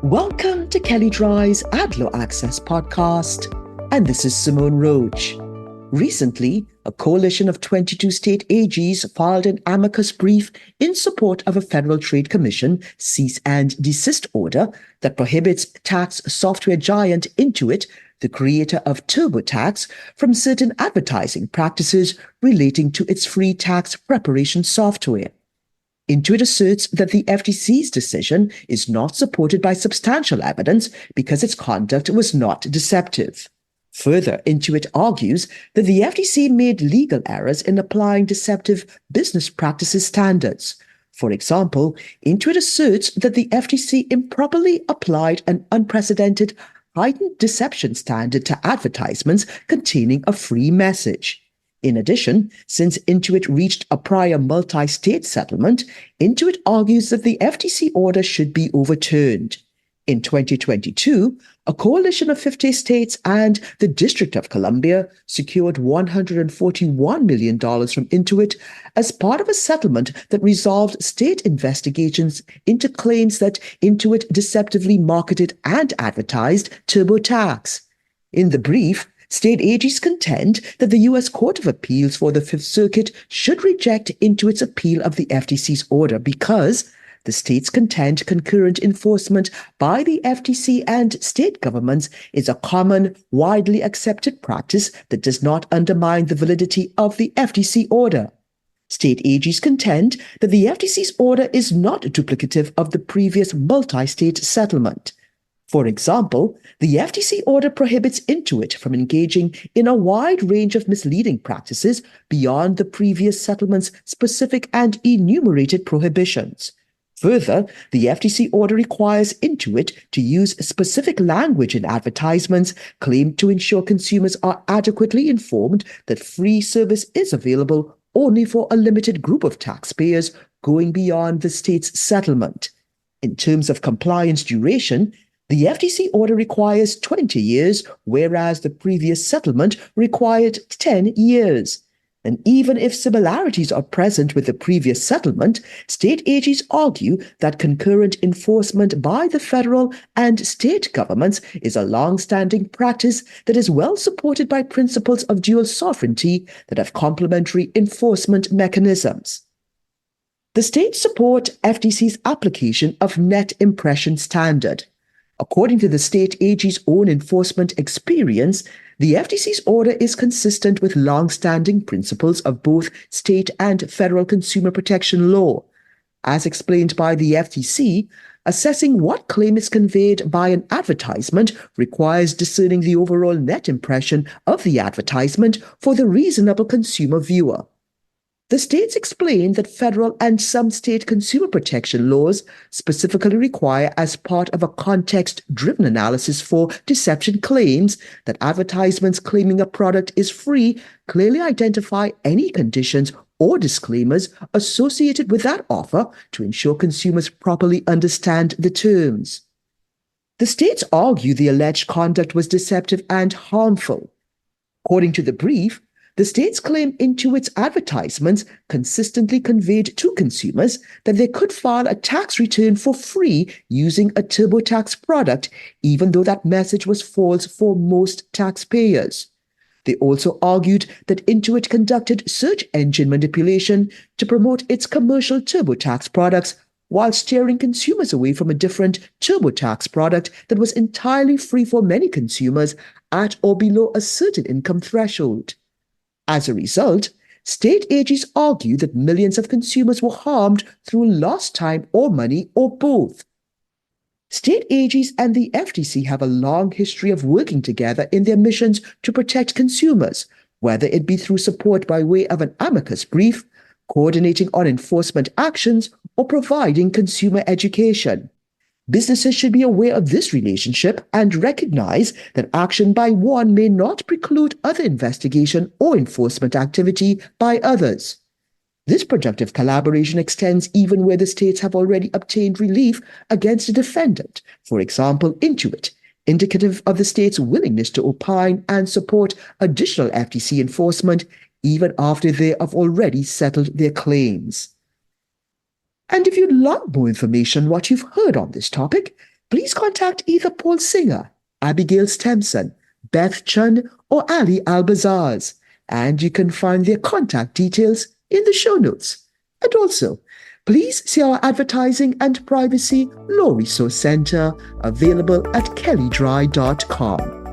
Welcome to Kelly Dry's Ad Law Access podcast, and this is Simone Roach. Recently, a coalition of 22 state AGs filed an amicus brief in support of a Federal Trade Commission cease-and-desist order that prohibits tax software giant Intuit, the creator of TurboTax, from certain advertising practices relating to its free tax preparation software. Intuit asserts that the FTC's decision is not supported by substantial evidence because its conduct was not deceptive. Further, Intuit argues that the FTC made legal errors in applying deceptive business practices standards. For example, Intuit asserts that the FTC improperly applied an unprecedented heightened deception standard to advertisements containing a free message. In addition, since Intuit reached a prior multistate settlement, Intuit argues that the FTC order should be overturned. In 2022, a coalition of 50 states and the District of Columbia secured $141 million from Intuit as part of a settlement that resolved state investigations into claims that Intuit deceptively marketed and advertised TurboTax. In the brief, state AGs contend that the U.S. Court of Appeals for the Fifth Circuit should reject Intuit's appeal of the FTC's order because the states contend concurrent enforcement by the FTC and state governments is a common, widely accepted practice that does not undermine the validity of the FTC order. State AGs contend that the FTC's order is not duplicative of the previous multi-state settlement. For example, the FTC order prohibits Intuit from engaging in a wide range of misleading practices beyond the previous settlement's specific and enumerated prohibitions. Further, the FTC order requires Intuit to use specific language in advertisements claimed to ensure consumers are adequately informed that free service is available only for a limited group of taxpayers going beyond the state's settlement. In terms of compliance duration, the FTC order requires 20 years, whereas the previous settlement required 10 years. And even if similarities are present with the previous settlement, state AGs argue that concurrent enforcement by the federal and state governments is a long-standing practice that is well supported by principles of dual sovereignty that have complementary enforcement mechanisms. The states support FTC's application of net impression standard. According to the state AG's own enforcement experience, the FTC's order is consistent with long-standing principles of both state and federal consumer protection law. As explained by the FTC, assessing what claim is conveyed by an advertisement requires discerning the overall net impression of the advertisement for the reasonable consumer viewer. The states explain that federal and some state consumer protection laws specifically require, as part of a context-driven analysis for deception claims, that advertisements claiming a product is free clearly identify any conditions or disclaimers associated with that offer to ensure consumers properly understand the terms. The states argue the alleged conduct was deceptive and harmful. According to the brief, the states claim Intuit's advertisements consistently conveyed to consumers that they could file a tax return for free using a TurboTax product, even though that message was false for most taxpayers. They also argued that Intuit conducted search engine manipulation to promote its commercial TurboTax products while steering consumers away from a different TurboTax product that was entirely free for many consumers at or below a certain income threshold. As a result, state AGs argue that millions of consumers were harmed through lost time or money or both. State AGs and the FTC have a long history of working together in their missions to protect consumers, whether it be through support by way of an amicus brief, coordinating on enforcement actions, or providing consumer education. Businesses should be aware of this relationship and recognize that action by one may not preclude other investigation or enforcement activity by others. This productive collaboration extends even where the states have already obtained relief against a defendant, for example, Intuit, indicative of the state's willingness to opine and support additional FTC enforcement even after they have already settled their claims. And if you'd like more information on what you've heard on this topic, please contact either Paul Singer, Abigail Stemson, Beth Chun, or Ali Albazars, and you can find their contact details in the show notes. And also, please see our Advertising and Privacy Law Resource Center available at kellydry.com.